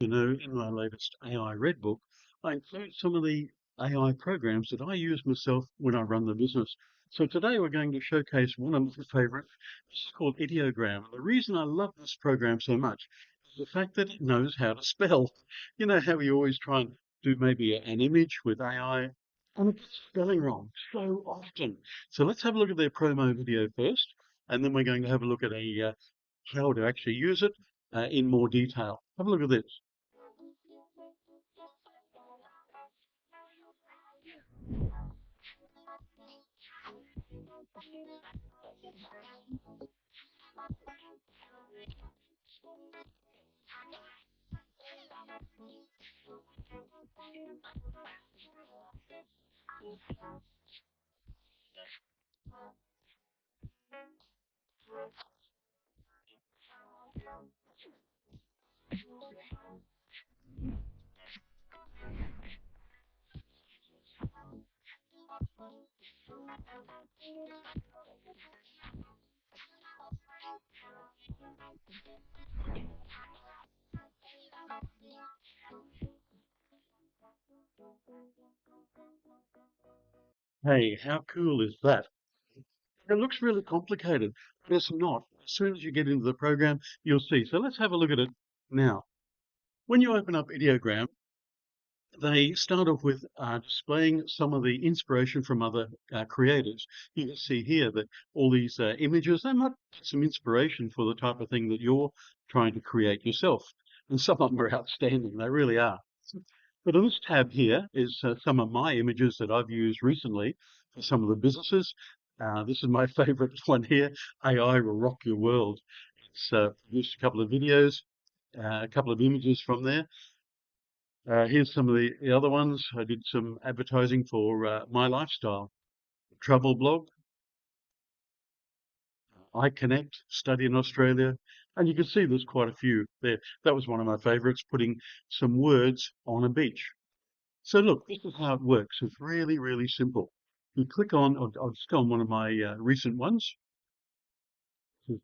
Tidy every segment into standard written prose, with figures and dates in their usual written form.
In my latest AI Red book, I include some of the AI programs that I use myself when I run the business. So today we're going to showcase one of my favorites. This is called Ideogram. The reason I love this program so much is the fact that it knows how to spell. You know how we always try and do maybe an image with AI and it gets spelling wrong so often. So let's have a look at their promo video first, and then we're going to have a look at how to actually use it in more detail. Have a look at this. Hey, how cool is that? It looks really complicated, but it's not. As soon as you get into the program, you'll see. So let's have a look at it now. When you open up Ideogram, they start off with displaying some of the inspiration from other creators. You can see here that all these images, they might get some inspiration for the type of thing that you're trying to create yourself. And some of them are outstanding, they really are. But on this tab here is some of my images that I've used recently for some of the businesses. This is my favorite one here, AI will rock your world. It's produced a couple of videos, a couple of images from there. Here's some of the other ones. I did some advertising for My Lifestyle, Travel Blog, I Connect, Study in Australia, and you can see there's quite a few there. That was one of my favorites, putting some words on a beach. So look, this is how it works. It's really, really simple. You click on, I'll just go on one of my recent ones,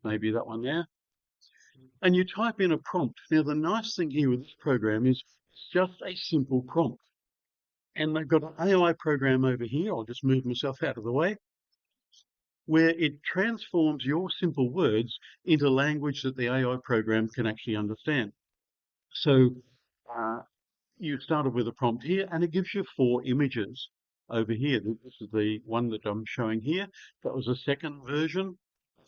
maybe that one there, and you type in a prompt. Now, the nice thing here with this program is it's just a simple prompt. And they've got an AI program over here. I'll just move myself out of the way, where it transforms your simple words into language that the AI program can actually understand. So uh, you started with a prompt here, and it gives you 4 images over here. This is the one that I'm showing here. That was a second version,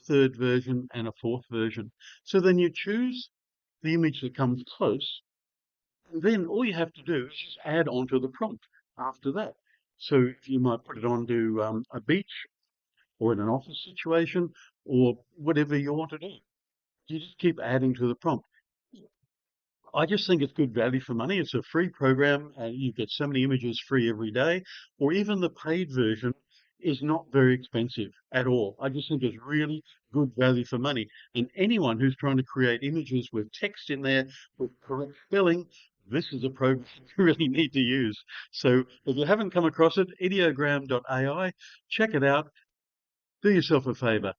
third version, and a fourth version. So then you choose the image that comes close, and then all you have to do is just add onto the prompt after that. So if you might put it onto a beach or in an office situation or whatever you want to do, you just keep adding to the prompt. I just think it's good value for money. It's a free program and you get so many images free every day, or even the paid version is not very expensive at all. I just think it's really good value for money. And anyone who's trying to create images with text in there with correct spelling, this is a program you really need to use. So if you haven't come across it, ideogram.ai, check it out. Do yourself a favor.